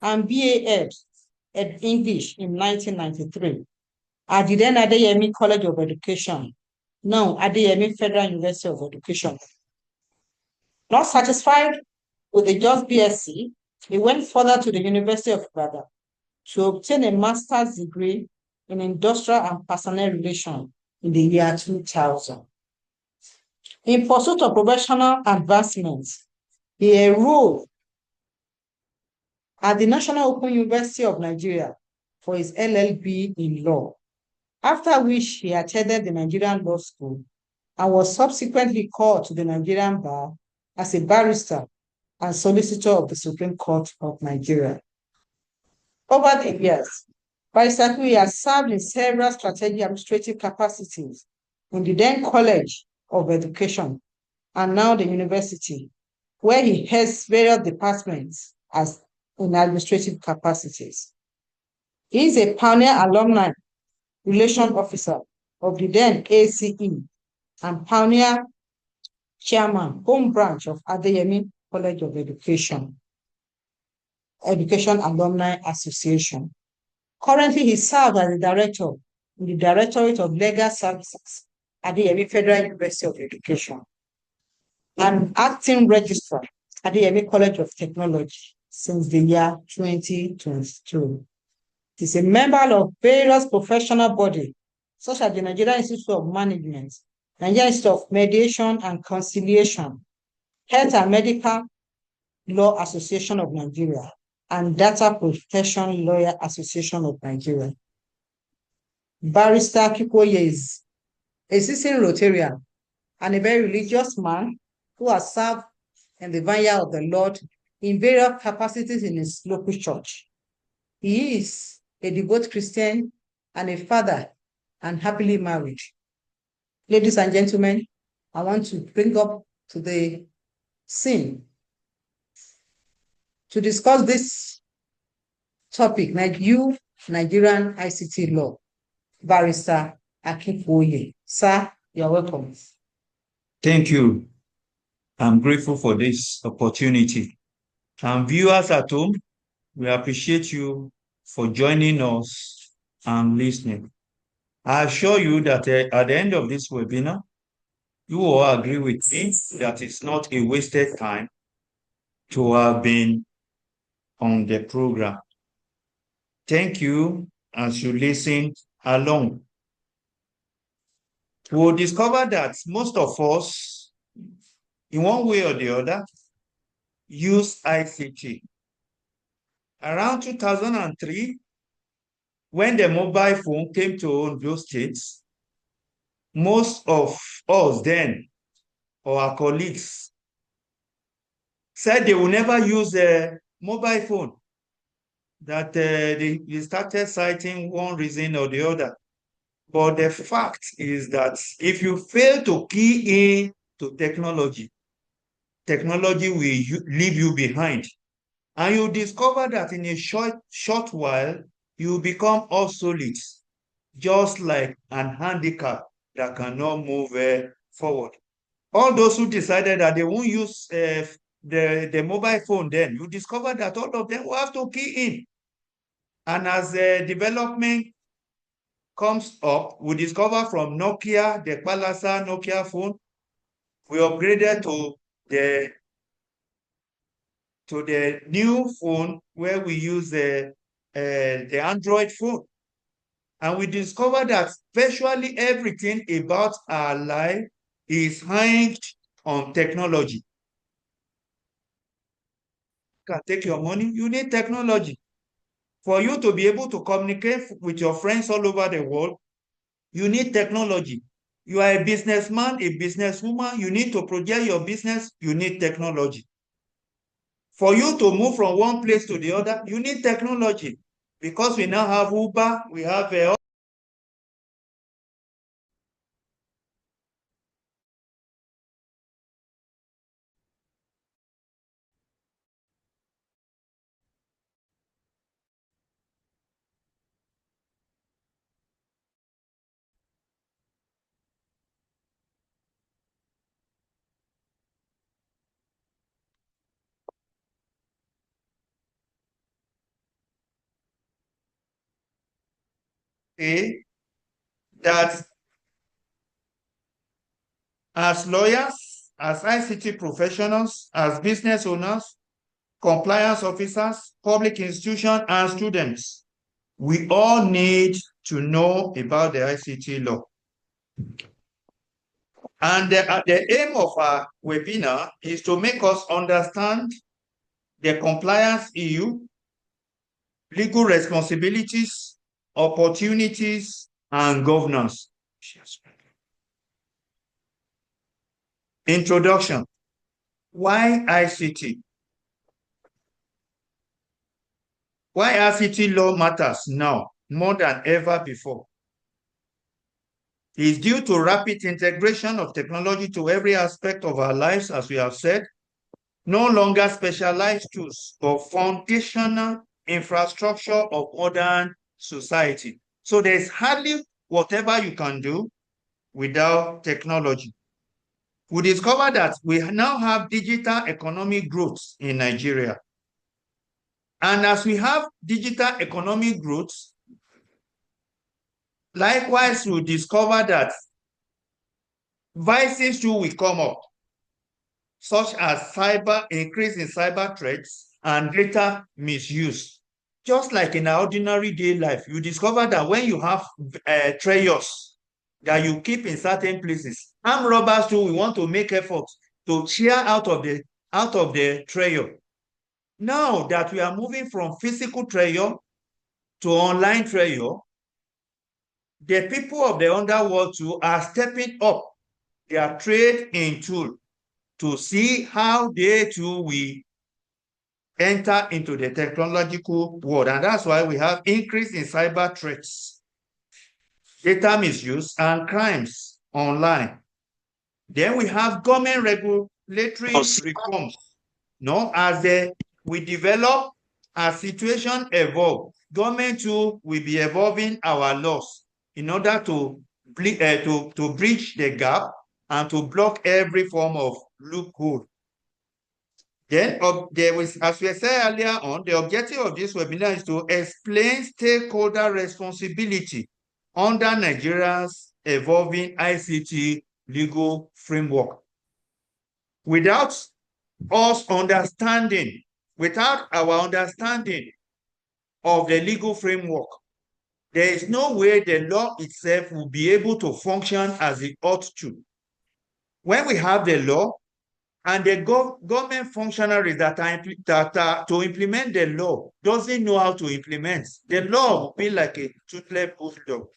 and BA Ed English in 1993 at the then Adeyemi College of Education, now Adeyemi Federal University of Education. Not satisfied with the just BSc, he went further to the University of Ibadan to obtain a master's degree in industrial and personnel relations in the year 2000. In pursuit of professional advancements, he enrolled at the National Open University of Nigeria for his LLB in law, after which he attended the Nigerian Law School and was subsequently called to the Nigerian Bar as a barrister and solicitor of the Supreme Court of Nigeria. Over the years, Barrister Akinkuoye has served in several strategic administrative capacities in the then College of Education and now the university, where he heads various departments as in administrative capacities. He is a pioneer alumni relation officer of the then ACE and pioneer chairman, home branch of Adeyemi College of Education Alumni Association. Currently, he serves as the director in the Directorate of Legal Services at the Federal University of Education and acting registrar at the College of Technology since the year 2022. He is a member of various professional bodies, such as the Nigerian Institute of Management, Nigerian Institute of Mediation and Conciliation, Health and Medical Law Association of Nigeria, and Data Protection Lawyer Association of Nigeria. Barrister Akinkuoye is a seasoned Rotarian and a very religious man who has served in the vineyard of the Lord in various capacities in his local church. He is a devout Christian and a father and happily married. Ladies and gentlemen, I want to bring up to the scene to discuss this topic, Nigerian ICT law, Barrister Akinkuoye. Sir, you're welcome. Thank you. I'm grateful for this opportunity. And viewers at home, we appreciate you for joining us and listening. I assure you that at the end of this webinar, you will agree with me that it's not a wasted time to have been on the program. Thank you as you listen along. We'll discover that most of us, in one way or the other, use ICT. Around 2003, when the mobile phone came to Ondo State, most of us then, or our colleagues, said they will never use a mobile phone, that they started citing one reason or the other. But the fact is that if you fail to key in to technology, technology will leave you behind. And you discover that in a short while, you become obsolete, just like an handicap that cannot move forward. All those who decided that they won't use the mobile phone then, you discover that all of them will have to key in. And as development comes up, we discover from Nokia, the Palasa Nokia phone, we upgraded to the new phone where we use the Android phone. And we discover that virtually everything about our life is hinged on technology. You can take your money, you need technology. For you to be able to communicate with your friends all over the world, you need technology. You are a businessman, a businesswoman, you need to project your business, you need technology. For you to move from one place to the other, you need technology. Because we now have Uber, we have say that as lawyers, as ICT professionals, as business owners, compliance officers, public institutions, and students, we all need to know about the ICT law. And the aim of our webinar is to make us understand the compliance EU, legal responsibilities, opportunities, and governance. Introduction. Why ICT? Why ICT law matters now more than ever before? Is due to rapid integration of technology to every aspect of our lives, as we have said, no longer specialized tools, but foundational infrastructure of modern society. So there's hardly whatever you can do without technology. We discovered that we now have digital economic growth in Nigeria. And as we have digital economic growth, likewise, we discover that vices too will come up, such as increase in cyber threats and data misuse. Just like in our ordinary day life, you discover that when you have treasures that you keep in certain places, armed robbers too, we want to make efforts to share out of the treasure. Now that we are moving from physical treasure to online treasure, the people of the underworld too are stepping up their trade in tool to see how they too will enter into the technological world. And that's why we have increase in cyber threats, data misuse, and crimes online. Then we have government regulatory reforms. As we develop, as situation evolve, government too will be evolving our laws in order to bridge the gap and to block every form of loophole. Then as we said earlier on, the objective of this webinar is to explain stakeholder responsibility under Nigeria's evolving ICT legal framework. Without our understanding of the legal framework, there is no way the law itself will be able to function as it ought to. When we have the law and the government functionaries that are to implement the law doesn't know how to implement, the law will be like a toothless bulldog.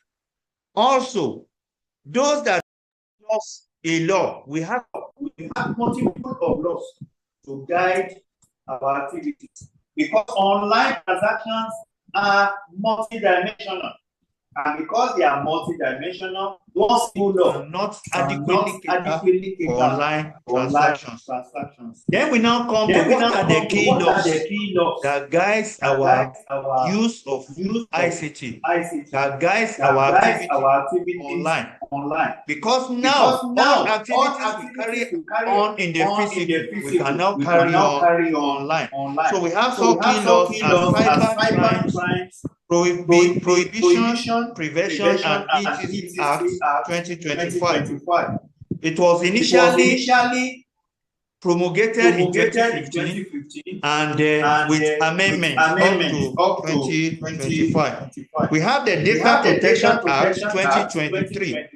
Also, those that lost a law, we have multiple of laws to guide our activities, because online transactions are multidimensional. And because they are multidimensional, those laws not adequately cater for online transactions. Then we now come to what are the key laws that guides our use of ICT, that guides our activity online. Because now all activities we carry on in the physical, we can now carry on online. So we have some key laws as cyber crimes, Prohibition, Prevention, and ICT Act 2025. It was initially promulgated in 2015 and with amendments up to 2025. We have the Data Protection Act 2023.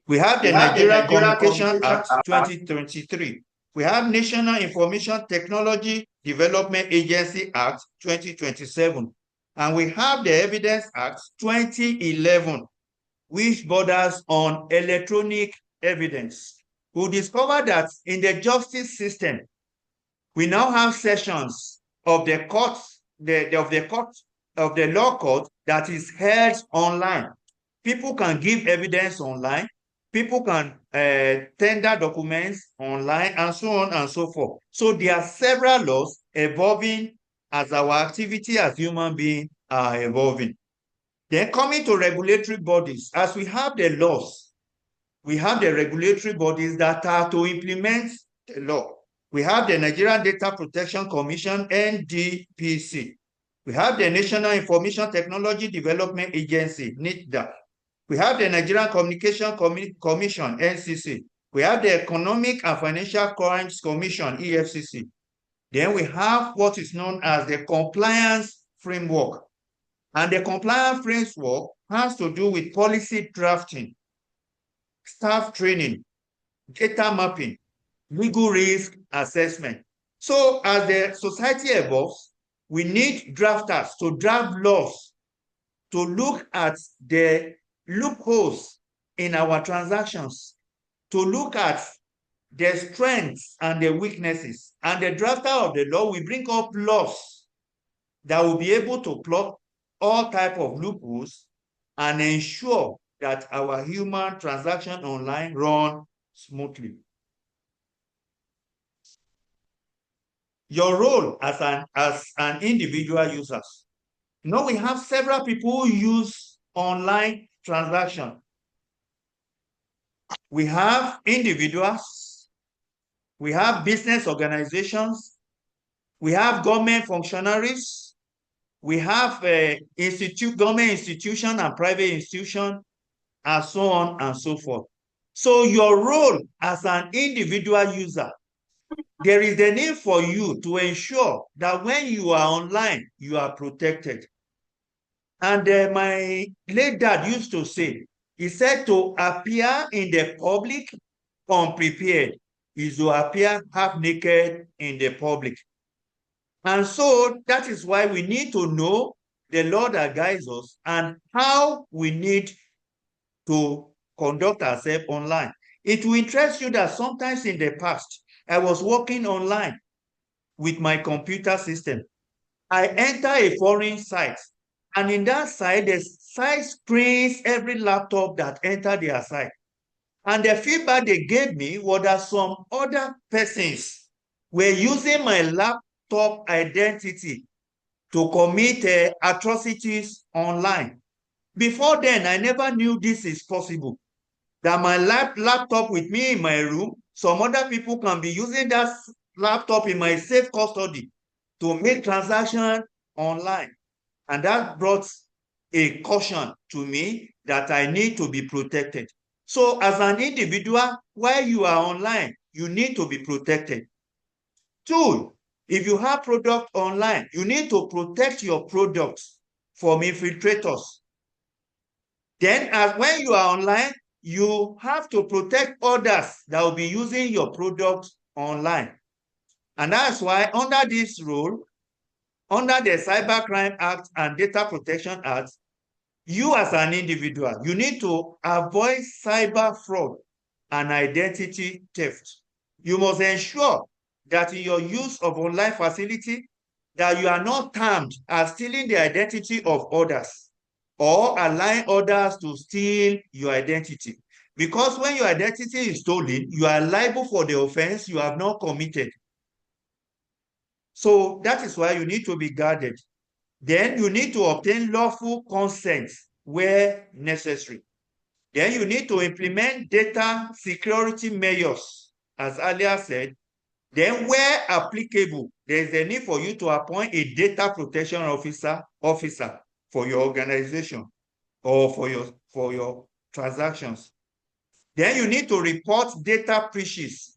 We have the Nigerian Communication Act 2023. We have National Information Technology Development Agency Act 2027. And we have the Evidence Act 2011, which borders on electronic evidence. We discover that in the justice system, we now have sessions of the law court that is held online. People can give evidence online. People can tender documents online, and so on and so forth. So there are several laws evolving as our activity as human beings are evolving. Then coming to regulatory bodies, as we have the laws, we have the regulatory bodies that are to implement the law. We have the Nigerian Data Protection Commission, NDPC. We have the National Information Technology Development Agency, NITDA. We have the Nigerian Communication Commission, NCC. We have the Economic and Financial Crimes Commission, EFCC. Then we have what is known as the Compliance Framework. And the Compliance Framework has to do with policy drafting, staff training, data mapping, legal risk assessment. So as the society evolves, we need drafters to draft laws to look at the loopholes in our transactions, to look at the strengths and the weaknesses. And the drafter of the law will bring up laws that will be able to plug all type of loopholes and ensure that our human transaction online run smoothly. Your role as an individual user. We have several people who use online transaction. We have individuals, we have business organizations, we have government functionaries, we have government institution and private institution, and so on and so forth. So your role as an individual user, there is a need for you to ensure that when you are online, you are protected. And my late dad used to say, he said to appear in the public unprepared is to appear half naked in the public. And so that is why we need to know the law that guides us and how we need to conduct ourselves online. It will interest you that sometimes in the past, I was working online with my computer system. I enter a foreign site, and in that site, the site screens every laptop that entered their site. And the feedback they gave me was that some other persons were using my laptop identity to commit atrocities online. Before then, I never knew this is possible. That my laptop with me in my room, some other people can be using that laptop in my safe custody to make transactions online. And that brought a caution to me that I need to be protected. So as an individual, while you are online, you need to be protected. Two, if you have product online, you need to protect your products from infiltrators. Then when you are online, you have to protect others that will be using your product online. And that's why under this rule, under the Cybercrime Act and Data Protection Act, you as an individual, you need to avoid cyber fraud and identity theft. You must ensure that in your use of online facility, that you are not termed as stealing the identity of others or allowing others to steal your identity. Because when your identity is stolen, you are liable for the offense you have not committed. So that is why you need to be guarded. Then you need to obtain lawful consent where necessary. Then you need to implement data security measures, as earlier said. Then where applicable, there is a need for you to appoint a data protection officer for your organization or for your transactions. Then you need to report data breaches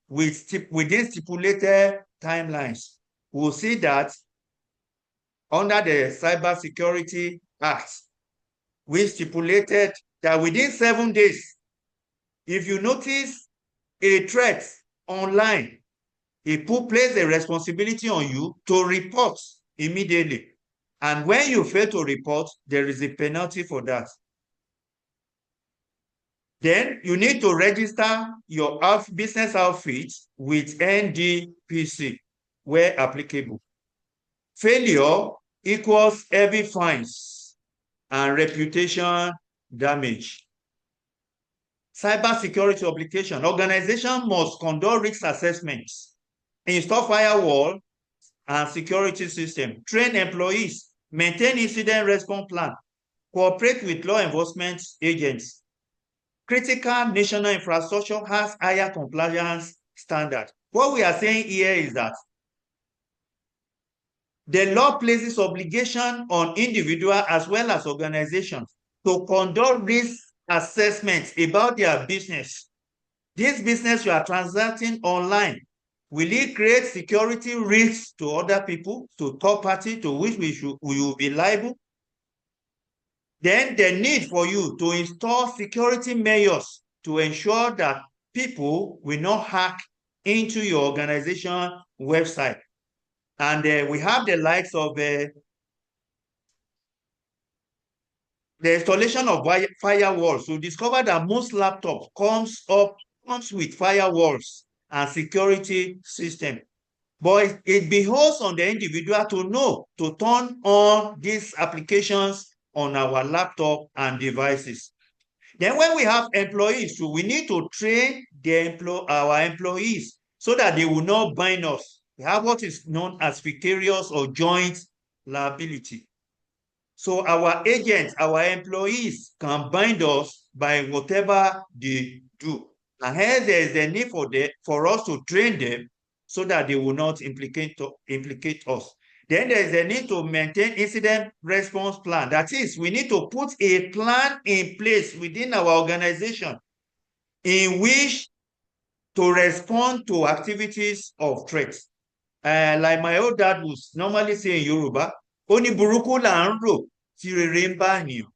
within stipulated timelines. We'll see that under the Cybersecurity Act, we stipulated that within 7 days, if you notice a threat online, it will place a responsibility on you to report immediately. And when you fail to report, there is a penalty for that. Then you need to register your business outfit with NDPC where applicable. Failure equals heavy fines and reputation damage. Cybersecurity obligation. Organization must conduct risk assessments, install firewall and security system, train employees, maintain incident response plan, cooperate with law enforcement agents. Critical national infrastructure has higher compliance standard. What we are saying here is that The law places obligation on individual as well as organizations to conduct risk assessments about their business. This business you are transacting online, will it create security risks to other people, to third party, to which we will be liable? Then the need for you to install security measures to ensure that people will not hack into your organization website. And we have the likes of the installation of firewalls. We discover that most laptops comes with firewalls and security system. But it behoves on the individual to know to turn on these applications on our laptop and devices. Then when we have employees, so we need to train our employees so that they will not bind us. We have what is known as vicarious or joint liability. So our agents, our employees can bind us by whatever they do. And hence there is a need for us to train them so that they will not implicate us. Then there is a need to maintain incident response plan. That is, we need to put a plan in place within our organization in which to respond to activities of threats. Like my old dad would normally say in Yoruba, "Oni buruku la ń rò tí rere ń bá ènìyàn."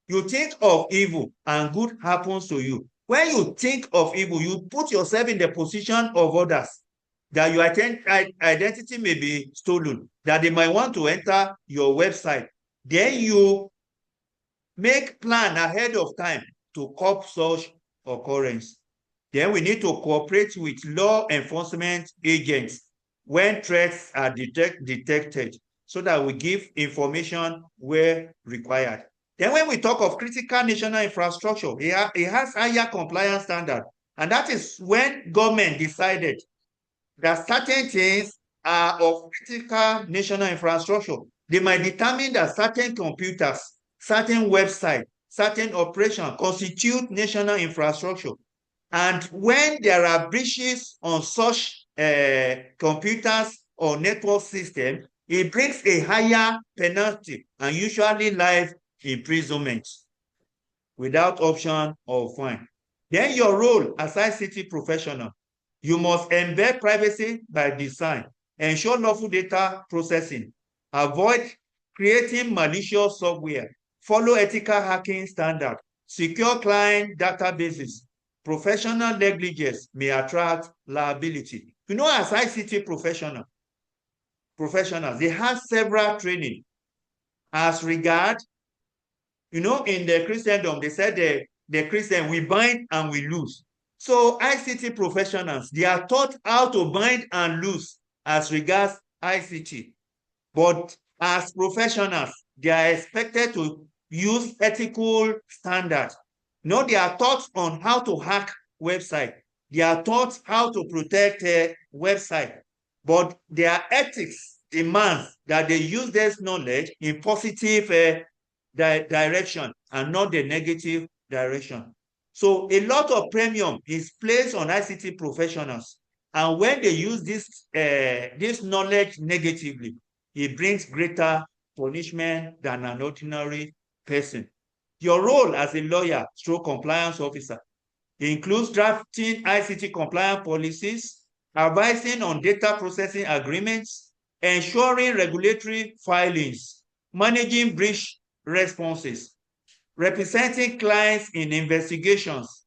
You think of evil and good happens to you. When you think of evil, you put yourself in the position of others, that your identity may be stolen, that they might want to enter your website. Then you make plan ahead of time to curb such occurrence. Then we need to cooperate with law enforcement agents when threats are detected so that we give information where required. Then when we talk of critical national infrastructure, it has higher compliance standard. And that is when government decided that certain things are of critical national infrastructure. They might determine that certain computers, certain websites, certain operations constitute national infrastructure. And when there are breaches on such computers or network systems, it brings a higher penalty and usually life imprisonment without option or fine. Then your role as ICT professional, you must embed privacy by design, ensure lawful data processing, avoid creating malicious software, follow ethical hacking standards, secure client databases. Professional negligence may attract liability. You know, as ICT professionals, they have several training as regard, you know, in the Christendom, they said the Christian, we bind and we lose. So ICT professionals, they are taught how to bind and lose as regards ICT. But as professionals, they are expected to use ethical standards. No, they are taught on how to hack website. They are taught how to protect a website. But their ethics demands that they use this knowledge in positive direction and not the negative direction. So a lot of premium is placed on ICT professionals. And when they use this knowledge negatively, it brings greater punishment than an ordinary person. Your role as a lawyer stroke compliance officer includes drafting ICT compliance policies, advising on data processing agreements, ensuring regulatory filings, managing breach responses, representing clients in investigations.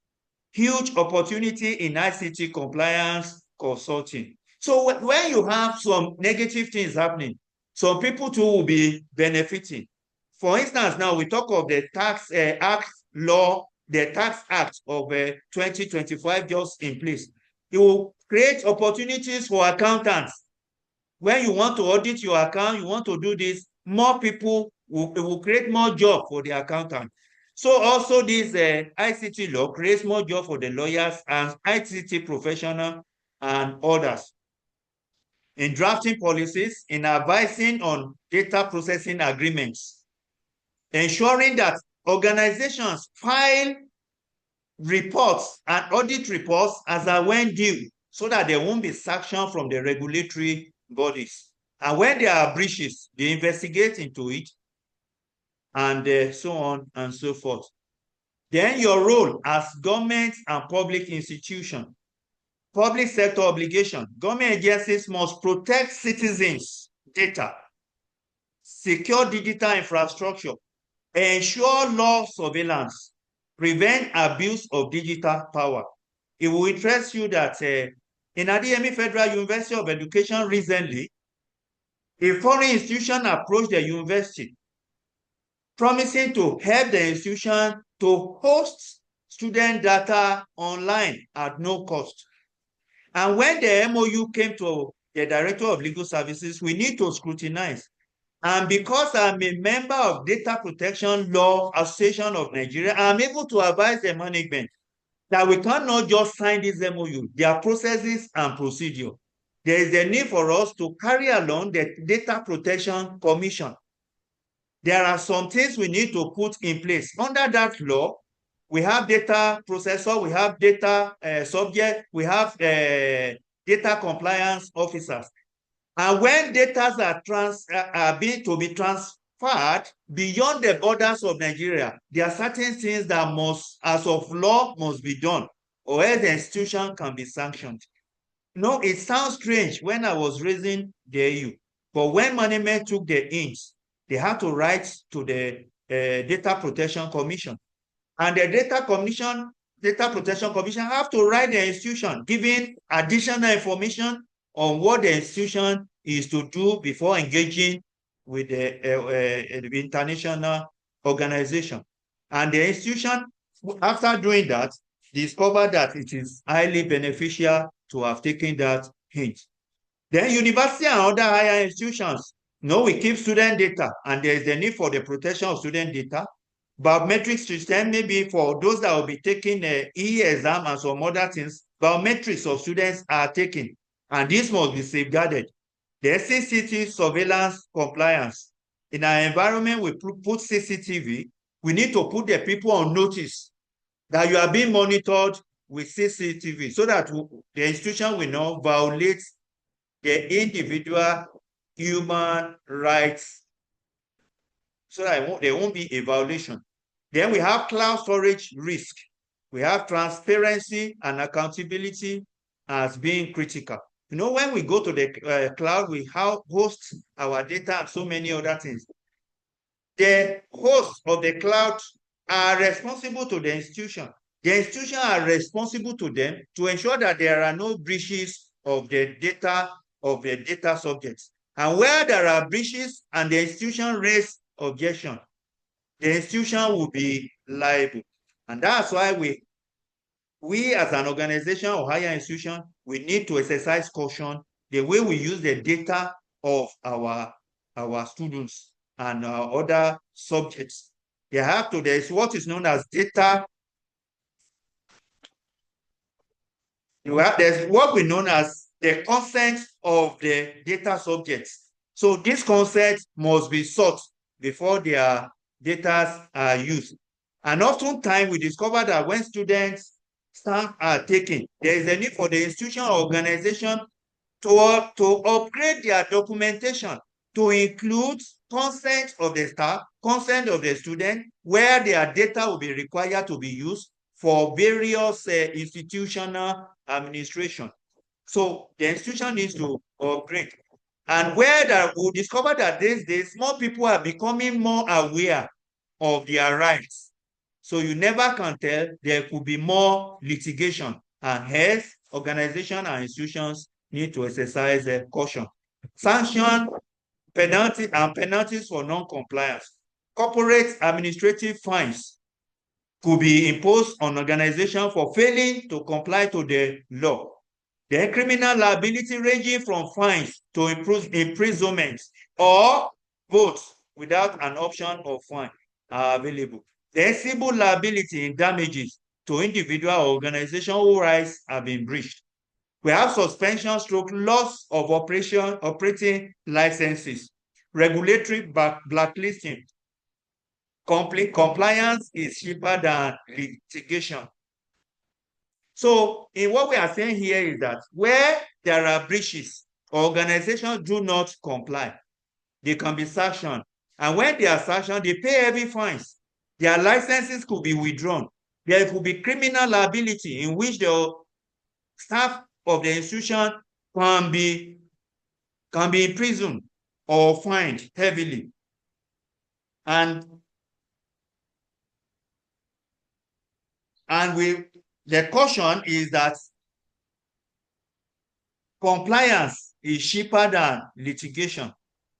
Huge opportunity in ICT compliance consulting. So when you have some negative things happening, some people too will be benefiting. For instance, now we talk of the tax act law, the tax act of 2025 just in place. It will create opportunities for accountants. When you want to audit your account, you want to do this, more people will create more job for the accountant. So also this ICT law creates more job for the lawyers and ICT professionals and others. In drafting policies, in advising on data processing agreements, ensuring that organizations file reports and audit reports as and when due so that there won't be sanction from the regulatory bodies. And when there are breaches, they investigate into it, and so on and so forth. Then your role as government and public institution. Public sector obligation. Government agencies must protect citizens' data, secure digital infrastructure, ensure law surveillance, prevent abuse of digital power. It will interest you that in Adeyemi Federal University of Education recently, a foreign institution approached the university promising to help the institution to host student data online at no cost. And when the MOU came to the Director of Legal Services, we need to scrutinize. And because I'm a member of Data Protection Law Association of Nigeria, I'm able to advise the management that we cannot just sign this MOU. There are processes and procedure. There is a need for us to carry along the Data Protection Commission. There are some things we need to put in place. Under that law, we have data processor, we have data subject, we have data compliance officers. And when data are being to be transferred beyond the borders of Nigeria, there are certain things that must, as of law, must be done, or else the institution can be sanctioned. No, it sounds strange when I was raising the AU, but when management took the hints, they had to write to the Data Protection Commission. And the Data Protection Commission have to write the institution, giving additional information on what the institution is to do before engaging with the international organization. And the institution, after doing that, discovered that it is highly beneficial to have taken that hint. Then university and other higher institutions, we keep student data, and there is a need for the protection of student data. Biometric system, maybe for those that will be taking e-exam and some other things, biometrics of students are taken, and this must be safeguarded. The CCTV surveillance compliance. In our environment, we put CCTV, we need to put the people on notice that you are being monitored with CCTV so that the institution will not violate the individual human rights, so that there won't be a violation. Then we have cloud storage risk. We have transparency and accountability as being critical. When we go to the cloud, we host our data and so many other things. The hosts of the cloud are responsible to the institution. The institution are responsible to them to ensure that there are no breaches of the data subjects. And where there are breaches and the institution raise objection, the institution will be liable. And that's why we as an organization or higher institution, we need to exercise caution the way we use the data of our students and other subjects. There's what is known as data. There's what we know as the consent of the data subjects. So this consent must be sought before their data are used. And oftentimes we discover that when students staff are taken, there is a need for the institution or organization to upgrade their documentation to include consent of the staff, consent of the student, where their data will be required to be used for various institutional administration. So the institution needs to upgrade. And where we discover that these days, more people are becoming more aware of their rights. So you never can tell, there could be more litigation, and hence organizations and institutions need to exercise caution. Sanction, penalties for non-compliance. Corporate administrative fines could be imposed on organizations for failing to comply to the law. Then criminal liability ranging from fines to imprisonment or both without an option of fine are available. Then civil liability in damages to individual or organization whose rights have been breached. We have suspension stroke loss of operating licenses, regulatory blacklisting. Compliance is cheaper than litigation. So in what we are saying here is that where there are breaches organizations do not comply, they can be sanctioned. And when they are sanctioned, they pay heavy fines. Their licenses could be withdrawn. There could be criminal liability in which the staff of the institution can be imprisoned or fined heavily. And the caution is that compliance is cheaper than litigation.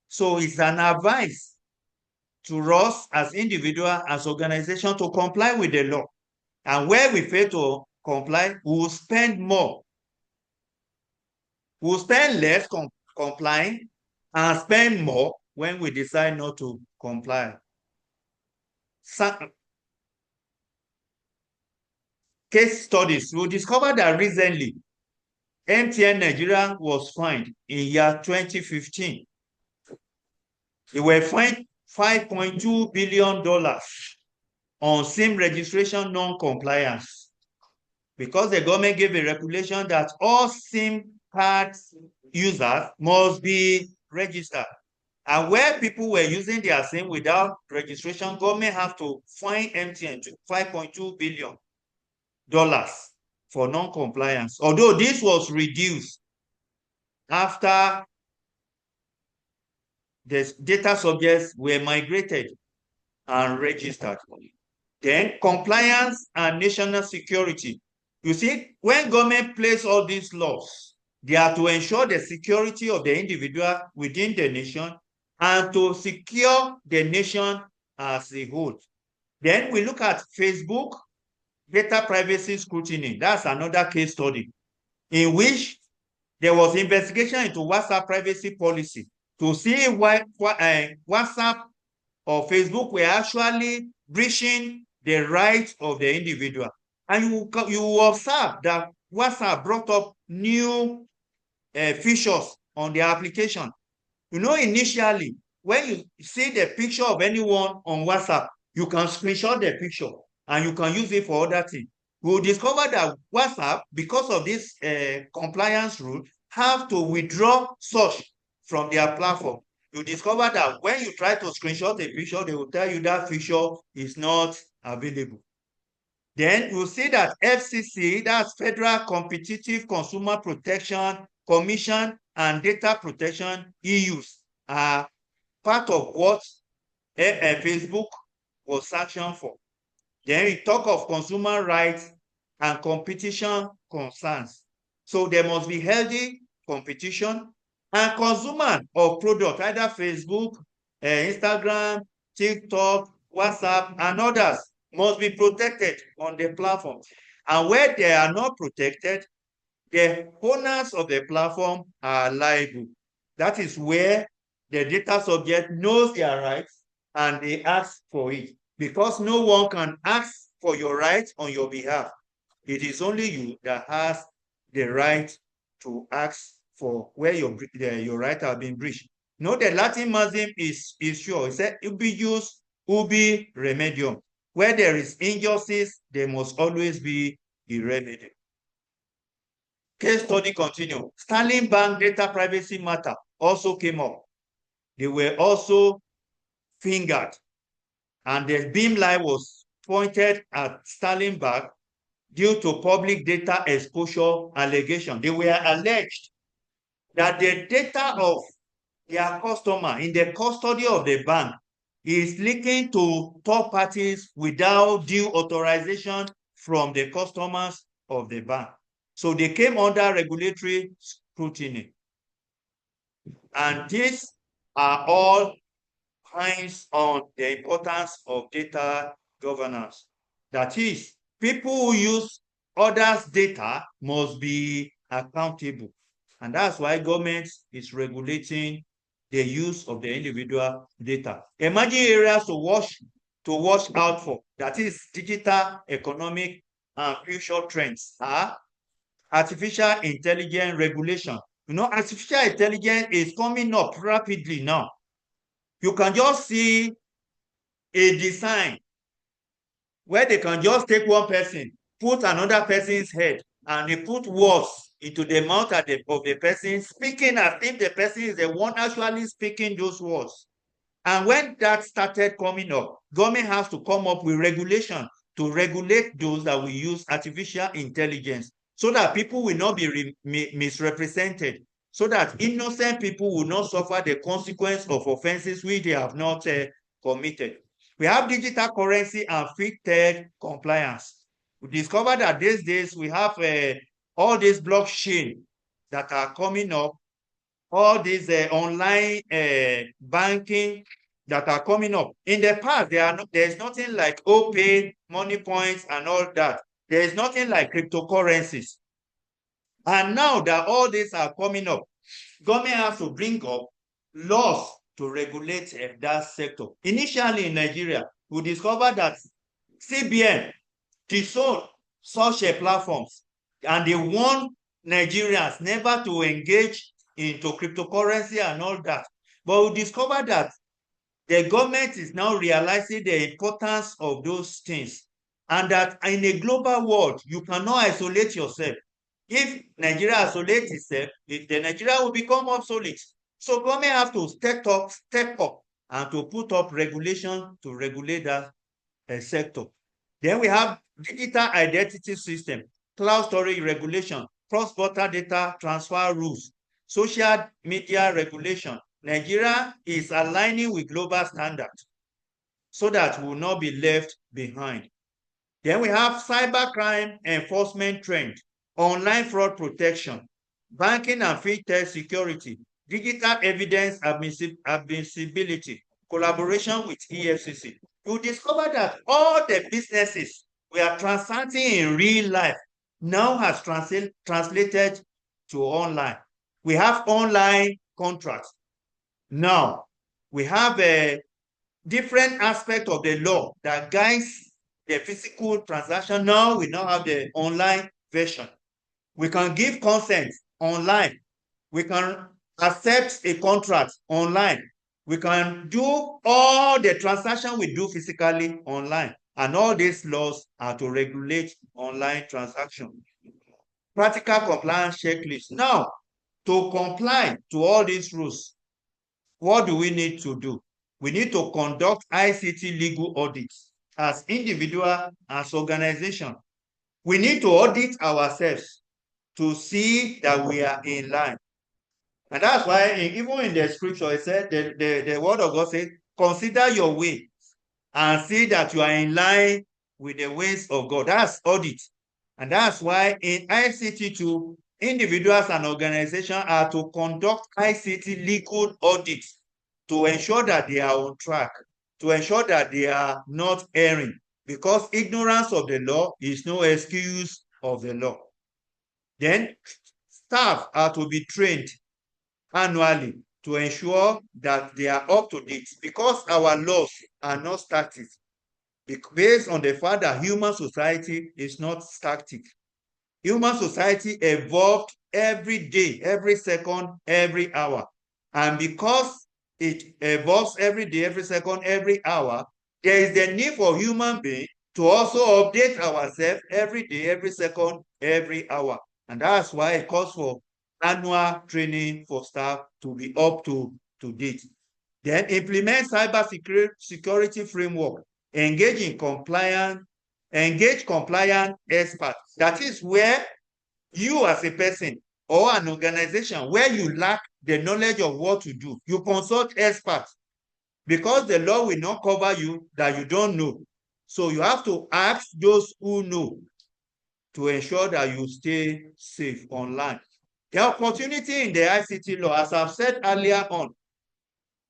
So it's an advice to us as individuals, as organizations, to comply with the law. And where we fail to comply, we will spend more. We'll spend less complying and spend more when we decide not to comply. Case studies, we discovered that recently, MTN Nigeria was fined in year 2015. They were fined $5.2 billion on SIM registration non-compliance because the government gave a regulation that all SIM card users must be registered. And where people were using their SIM without registration, government have to fine MTN to $5.2 billion for non-compliance. Although this was reduced after the data subjects were migrated and registered. Then compliance and national security. You see, when government place all these laws, they are to ensure the security of the individual within the nation and to secure the nation as a whole. Then we look at Facebook data privacy scrutiny. That's another case study in which there was investigation into WhatsApp privacy policy to see why WhatsApp or Facebook were actually breaching the rights of the individual. And you observe that WhatsApp brought up new features on the application. You know, initially, when you see the picture of anyone on WhatsApp, you can screenshot the picture and you can use it for other things. We will discover that WhatsApp, because of this compliance rule, have to withdraw such from their platform. You discover that when you try to screenshot a picture, they will tell you that feature is not available. Then you see that FCC, that's Federal Competitive Consumer Protection Commission and Data Protection EUs, are part of what Facebook was sanctioned for. Then we talk of consumer rights and competition concerns. So there must be healthy competition, and consumer of product, either Facebook, Instagram, TikTok, WhatsApp, and others must be protected on the platform. And where they are not protected, the owners of the platform are liable. That is where the data subject knows their rights and they ask for it, because no one can ask for your rights on your behalf. It is only you that has the right to ask for where your rights have been breached. No, the Latin maxim is sure. It said, ubi jus, ubi remedium. Where there is injustice, there must always be a remedy. Case study continue. Sterling Bank data privacy matter also came up. They were also fingered, and the beam line was pointed at Sterling Bank due to public data exposure allegation. They were alleged that the data of their customer in the custody of the bank is leaking to third parties without due authorization from the customers of the bank. So they came under regulatory scrutiny. And these are all points on the importance of data governance. That is, people who use others' data must be accountable. And that's why government is regulating the use of the individual data. Emerging areas to watch out for, that is digital, economic, and future trends, are artificial intelligence regulation. You know, artificial intelligence is coming up rapidly now. You can just see a design where they can just take one person, put another person's head, and they put words into the mouth of the person, speaking as if the person is the one actually speaking those words. And when that started coming up, government has to come up with regulation to regulate those that will use artificial intelligence so that people will not be misrepresented, so that innocent people will not suffer the consequence of offenses which they have not committed. We have digital currency and fintech compliance. We discovered that these days we have all these blockchain that are coming up, all these online banking that are coming up. In the past, there's nothing like OPay, money points, and all that. There is nothing like cryptocurrencies. And now that all these are coming up, government has to bring up laws to regulate that sector. Initially in Nigeria, we discovered that CBN disowned such platforms, and they warned Nigerians never to engage into cryptocurrency and all that. But we discovered that the government is now realizing the importance of those things, and that in a global world, you cannot isolate yourself. If Nigeria isolates itself, then Nigeria will become obsolete. So government have to step up and to put up regulation to regulate that sector. Then we have digital identity system, cloud storage regulation, cross-border data transfer rules, social media regulation. Nigeria is aligning with global standards so that we will not be left behind. Then we have cybercrime enforcement trend, online fraud protection, banking and fintech security, digital evidence admissibility, collaboration with EFCC. You discover that all the businesses we are transacting in real life now has translated to online. We have online contracts. Now, we have a different aspect of the law that guides the physical transaction. Now we now have the online version. We can give consent online. We can accept a contract online. We can do all the transaction we do physically online. And all these laws are to regulate online transaction. Practical compliance checklist. Now, to comply to all these rules, what do we need to do? We need to conduct ICT legal audits as individual, as organization. We need to audit ourselves to see that we are in line. And that's why even in the scripture, it said, the word of God says, consider your way and see that you are in line with the ways of God. That's audit. And that's why in ICT too, individuals and organizations are to conduct ICT legal audits to ensure that they are on track, to ensure that they are not erring, because ignorance of the law is no excuse of the law. Then staff are to be trained annually to ensure that they are up to date, because our laws are not static, based on the fact that human society is not static. Human society evolved every day, every second, every hour. And because it evolves every day, every second, every hour, there is the need for human beings to also update ourselves every day, every second, every hour. And that's why it calls for annual training for staff to be up to date. Then implement cyber security framework, engage compliant experts. That is where you as a person or an organization where you lack the knowledge of what to do, you consult experts, because the law will not cover you that you don't know. So you have to ask those who know to ensure that you stay safe online. The opportunity in the ICT law, as I've said earlier on,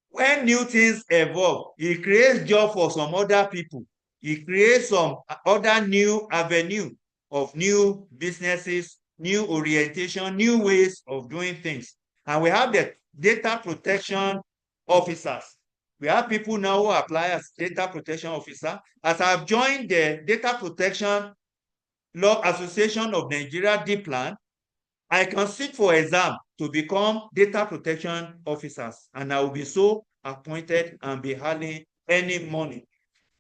when new things evolve, it creates job for some other people. It creates some other new avenue of new businesses, new orientation, new ways of doing things. And we have the data protection officers. We have people now who apply as data protection officer. As I've joined the Data Protection Law Association of Nigeria, DPLAN, I can sit for exam to become data protection officers, and I will be so appointed and be earning any money.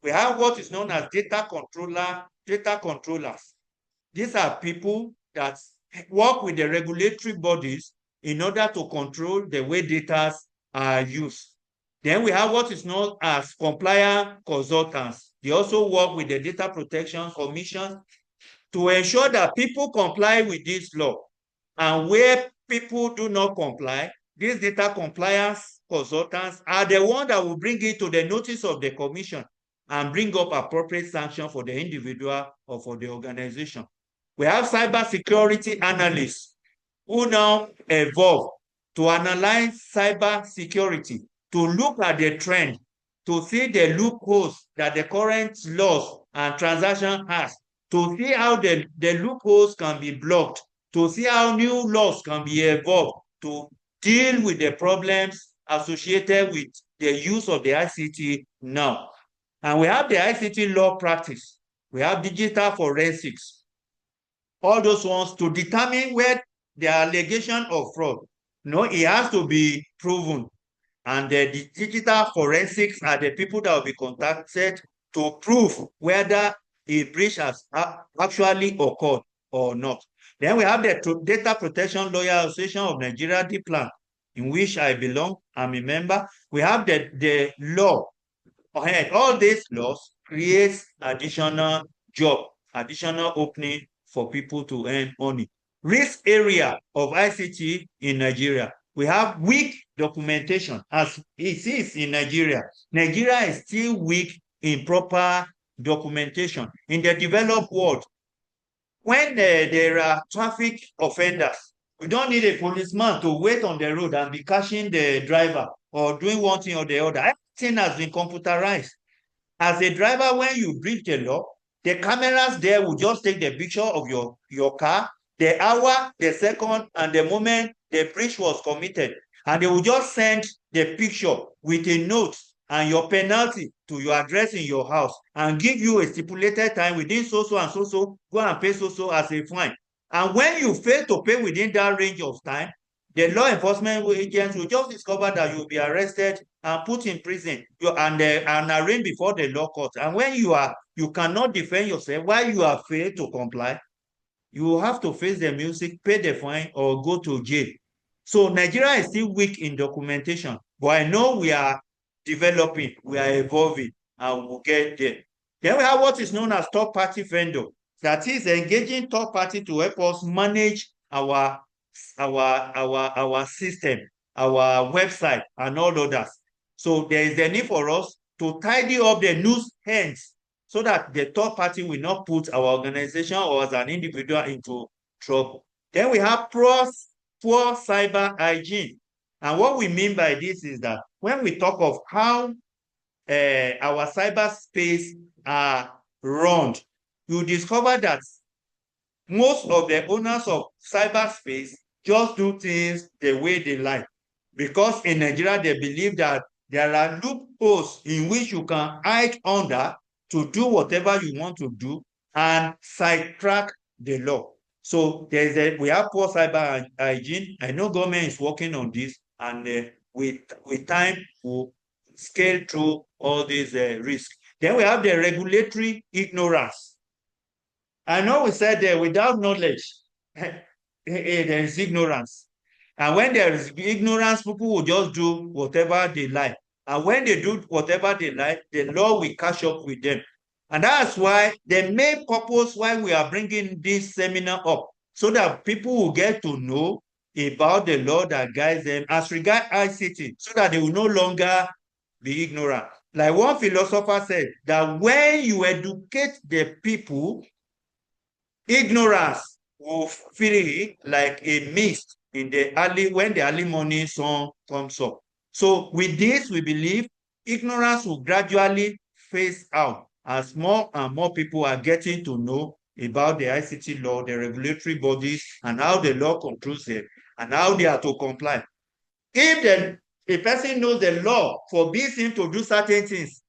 We have what is known as data controllers. These are people that work with the regulatory bodies in order to control the way data are used. Then we have what is known as compliance consultants. They also work with the Data Protection Commission to ensure that people comply with this law. And where people do not comply, these data compliance consultants are the ones that will bring it to the notice of the commission and bring up appropriate sanction for the individual or for the organization. We have cybersecurity analysts who now evolve to analyze cyber security, to look at the trend, to see the loopholes that the current laws and transaction has, to see how the loopholes can be blocked, to see how new laws can be evolved to deal with the problems associated with the use of the ICT now. And we have the ICT law practice. We have digital forensics. All those ones to determine where the allegation of fraud, it has to be proven. And the digital forensics are the people that will be contacted to prove whether a breach has actually occurred or not. Then we have the Data Protection Lawyer Association of Nigeria, DPLAN, in which I belong. I'm a member. We have the law. All these laws create additional job, additional opening for people to earn money. Risk area of ICT in Nigeria. We have weak documentation as it is in Nigeria. Nigeria is still weak in proper documentation. In the developed world, when there are traffic offenders, we don't need a policeman to wait on the road and be catching the driver or doing one thing or the other. Everything has been computerized. As a driver, when you breach the law, the cameras there will just take the picture of your car, the hour, the second, and the moment the breach was committed. And they will just send the picture with a note and your penalty to your address in your house and give you a stipulated time within so-so and so-so, go and pay so-so as a fine. And when you fail to pay within that range of time, the law enforcement agents will just discover that you'll be arrested and put in prison and arraigned before the law court. And when you cannot defend yourself while you have failed to comply, you will have to face the music, pay the fine, or go to jail. So Nigeria is still weak in documentation, but I know we are developing, we are evolving, and we'll get there. Then we have what is known as third-party vendor. That is engaging third party to help us manage our system, our website, and all others. So there is a need for us to tidy up the loose ends so that the third party will not put our organization or as an individual into trouble. Then we have poor cyber hygiene. And what we mean by this is that when we talk of how our cyberspace are run, you discover that most of the owners of cyberspace just do things the way they like. Because in Nigeria, they believe that there are loopholes in which you can hide under to do whatever you want to do and sidetrack the law. So we have poor cyber hygiene. I know government is working on this, and with time, we'll scale through all these risks. Then we have the regulatory ignorance. I know we said that without knowledge, there is ignorance. And when there is ignorance, people will just do whatever they like. And when they do whatever they like, the law will catch up with them. And that's why the main purpose why we are bringing this seminar up, so that people will get to know about the law that guides them as regards ICT, so that they will no longer be ignorant. Like one philosopher said, that when you educate the people, ignorance will feel like a mist when the early morning sun comes up. So with this, we believe ignorance will gradually phase out as more and more people are getting to know about the ICT law, the regulatory bodies, and how the law controls them, and how they are to comply. If a person knows the law forbids him to do certain things,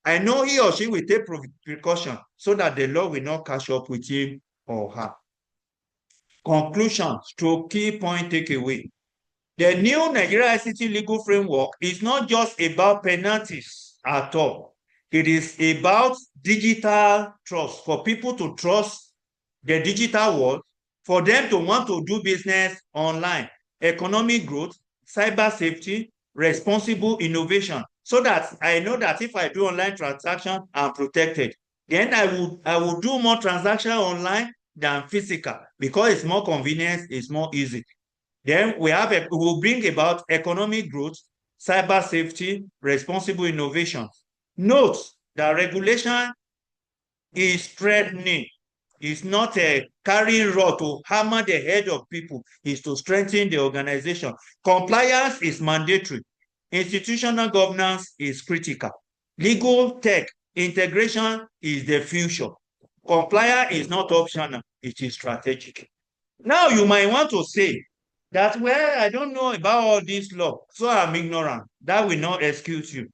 I know he or she will take precaution so that the law will not catch up with him or her. Conclusion, key point takeaway. The new Nigeria ICT legal framework is not just about penalties at all. It is about digital trust, for people to trust the digital world, for them to want to do business online, economic growth, cyber safety, responsible innovation, so that I know that if I do online transaction, I'm protected. Then I will do more transaction online than physical because it's more convenient, it's more easy. Then we will bring about economic growth, cyber safety, responsible innovation. Note that regulation is strengthening. It's not a carrying rod to hammer the head of people. It's to strengthen the organization. Compliance is mandatory. Institutional governance is critical. Legal tech integration is the future. Compliance is not optional. It is strategic. Now you might want to say that, well, I don't know about all this law, so I'm ignorant. That will not excuse you.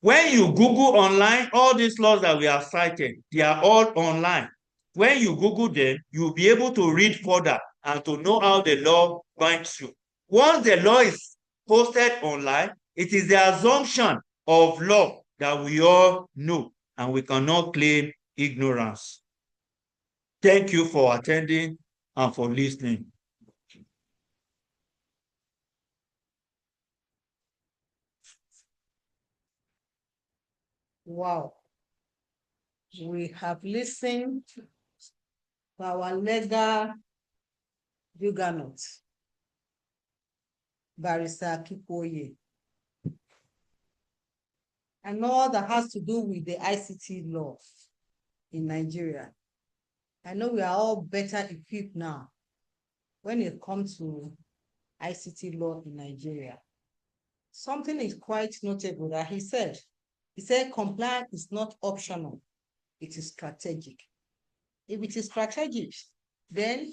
When you Google online, all these laws that we have cited, they are all online. When you Google them, you'll be able to read further and to know how the law binds you. Once the law is posted online, it is the assumption of law that we all know, and we cannot claim ignorance. Thank you for attending and for listening. Wow. We have listened to our legal juggernaut, Barrister Akinkuoye, and all that has to do with the ICT law in Nigeria. I know we are all better equipped now when it comes to ICT law in Nigeria. Something is quite notable that he said compliance is not optional, it is strategic. If it is strategic, then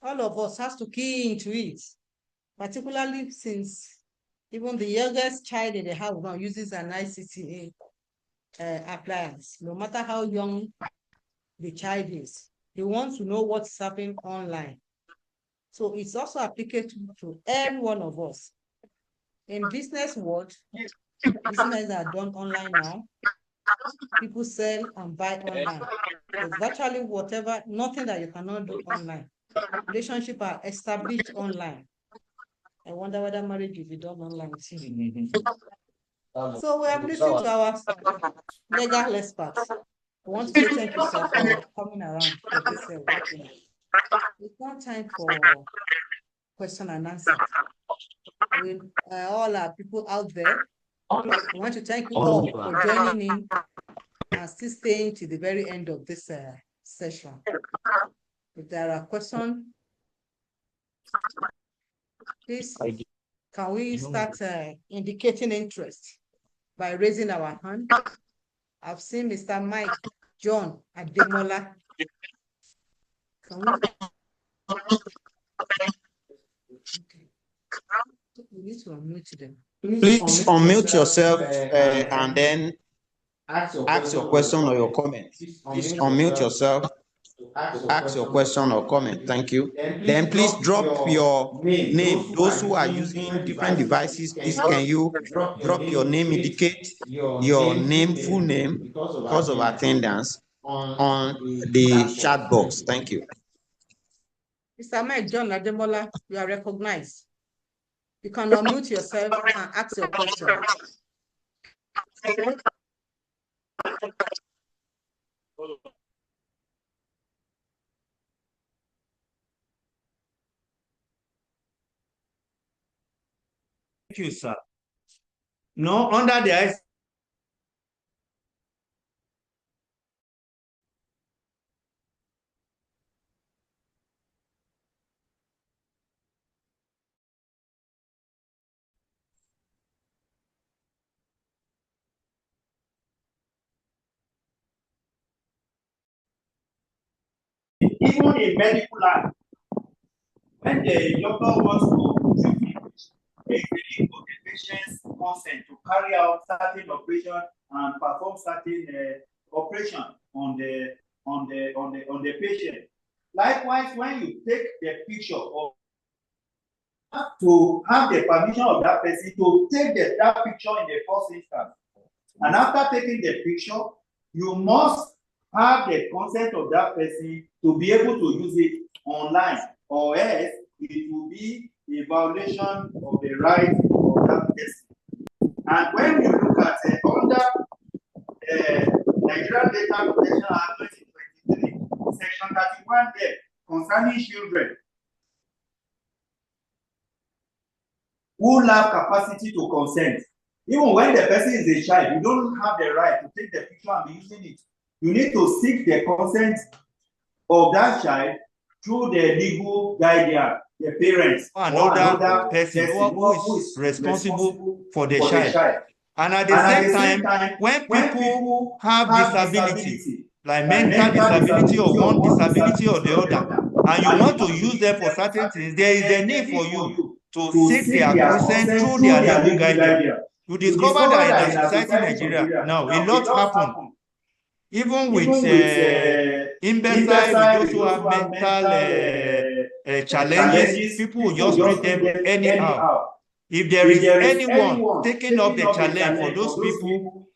all of us has to key into it, particularly since even the youngest child in the house now uses an ICT appliance. No matter how young the child is, he wants to know what's happening online. So it's also applicable to every one of us. In business world, business are done online now. People sell and buy online. So virtually whatever, nothing that you cannot do online. Relationships are established online. I wonder whether marriage will be done online too. So we have listened to our legal experts. I want to say thank you, sir, for coming around for this webinar. It's now time for question and answer. With all our people out there, I want to thank you all for joining in and still staying to the very end of this session. If there are questions, please, can we start indicating interest by raising our hand? I've seen Mr. Mike John Ademola. Can we? Okay. We need to unmute them. Please unmute yourself and then ask your question or your comment. Please unmute yourself, ask your question or comment. Thank you. Then please drop your name. Those who are using different devices, please can you drop your name, indicate your name, full name, because of attendance on the chat box. Thank you. Mr. Mike John Ademola, you are recognized. You can unmute yourself and ask your question. Thank you, sir. No, under the ICT, even in medical line, when the doctor wants to treat they really put the patient's consent to carry out certain operation and perform certain operation on the patient. Likewise, when you take the picture of to have the permission of that person to take that picture in the first instance, and after taking the picture, you must have the consent of that person to be able to use it online, or else it will be a violation of the right of that person. And when you look at under Nigerian Data Protection Act 2023, Section 31 there, concerning children who have capacity to consent. Even when the person is a child, you don't have the right to take the picture and be using it. You need to seek the consent of that child through the legal guardian, the parents, or another person who is responsible for the child. And at the same time, when people have disability, like mental disability or one disability or the other, and you want to use them for certain things, there is a need for you to seek their consent through their legal guardian. You discover that in our society in Nigeria now, a lot happen. Even with imbecile, with those who have mental challenges, people will just treat them anyhow. If there is anyone taking up the challenge for those people,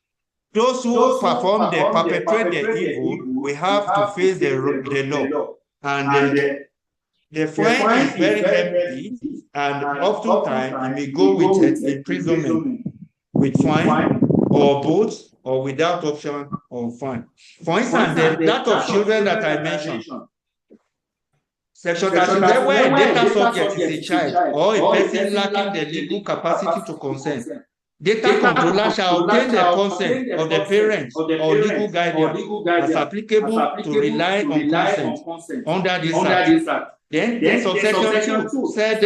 those who perpetrate the evil, we have to face the law. And the fine is very heavy, and oftentimes it may go with imprisonment, with fine, or both, or without option of fine. For instance, that of children that I mentioned, Section 37, where a data subject is a child or a person lacking the legal capacity to consent, data controller shall obtain the consent of the parents or legal guardian as applicable to rely on consent under this act. Then subsection 2 said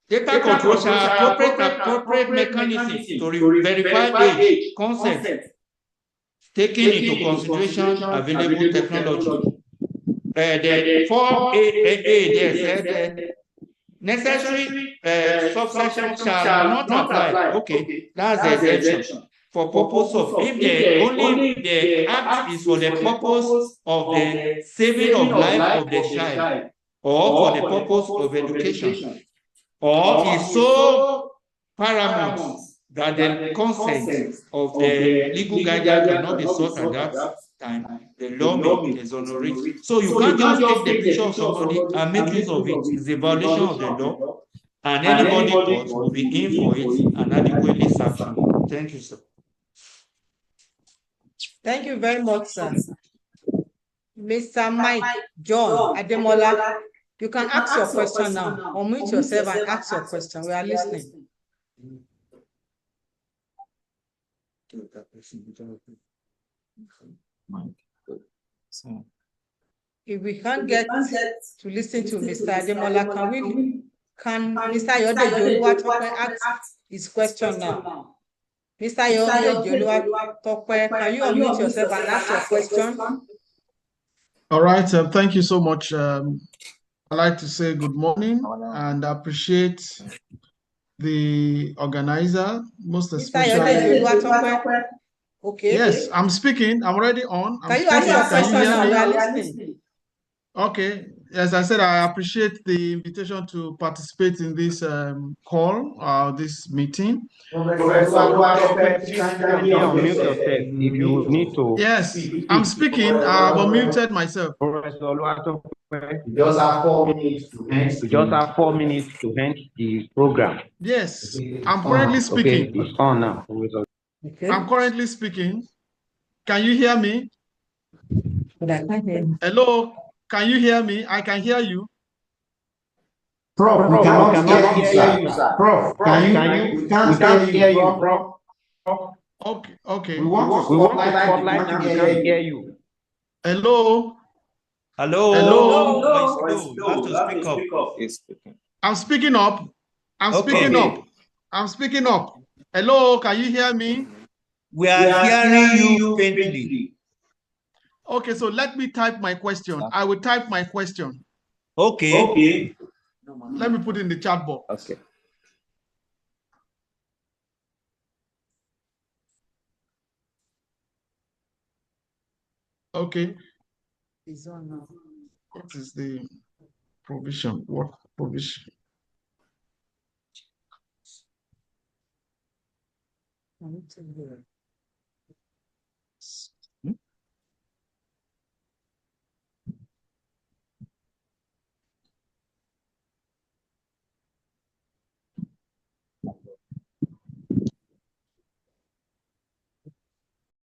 data control shall appropriate mechanisms to verify age, consent, taking into consideration available technology. The 4A there said necessary subsection shall not apply. Okay, that's the exemption. For purpose of, if the act is for the purpose of the saving of life of the child, or for the purpose of education, or is so paramount that the consent of the legal guardian cannot be sought at that time, the law may exonerate. So you can't just take the picture of somebody and make use of it. It's a violation of the law, and anybody caught will be in for it and adequately sanctioned. Thank you, sir. Thank you very much, sir. Mr. Mike John Ademola, you can ask your question now. Unmute yourself and ask your question. We are listening. If we can't get to listen to Mr. Ademola, can Mr. Ayodeji Oluwatope ask his question now? Mr. Ayodeji Oluwatope, can you unmute yourself and ask your question? All right, thank you so much. I'd like to say good morning and appreciate the organizer, most especially. Mr. Ayodeji Oluwatope. Okay. Yes, I'm speaking. I'm already on. Can you ask your question now? We are listening. Okay. As I said, I appreciate the invitation to participate in this call, this meeting. Unmute yourself if you need to. Yes, I'm speaking. I've unmuted myself. You just have 4 minutes to end. You just have 4 minutes to end the program. Yes, I'm currently speaking. Okay, it's on now. Okay. I'm currently speaking. Can you hear me? But I can't hear you. Hello, can you hear me? I can hear you. Prof, we cannot hear you, sir. Prof, we can't hear you, Prof. Okay. We want to spotlight you, we can't hear you. Hello. Hello. You have to speak up. I'm speaking up. I'm speaking up. Hello, can you hear me? We are hearing you faintly. Okay, so let me type my question. I will type my question. Okay. Let me put it in the chat box. Okay. Okay. It's on now. What is the provision? What provision?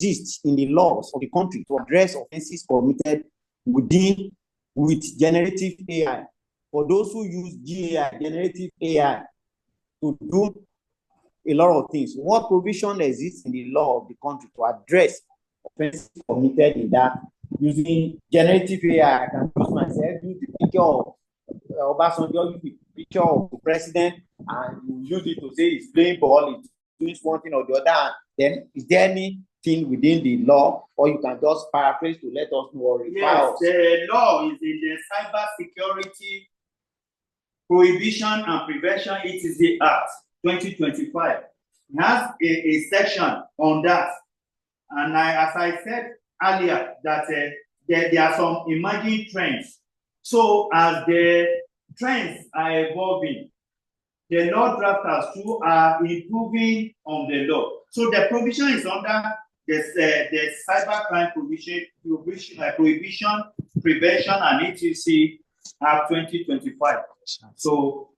exist in the laws of the country to address offenses committed with generative AI. For those who use GAI, generative AI, to do a lot of things, what provision exists in the law of the country to address offenses committed in that using generative AI? I can use myself, use the picture of Obasanjo, use the picture of the president, and you use it to say he's playing ball, he's doing one thing or the other. Then is there anything within the law, or you can just paraphrase to let us know or Yes, the law is in the cyber security prohibition and prevention. It is the Act 2025. It has a section on that. And as I said earlier, that there are some emerging trends. So as the trends are evolving, the law drafters too are improving on the law. So the provision is under the cybercrime prohibition, prevention, and etc. Act 2025. So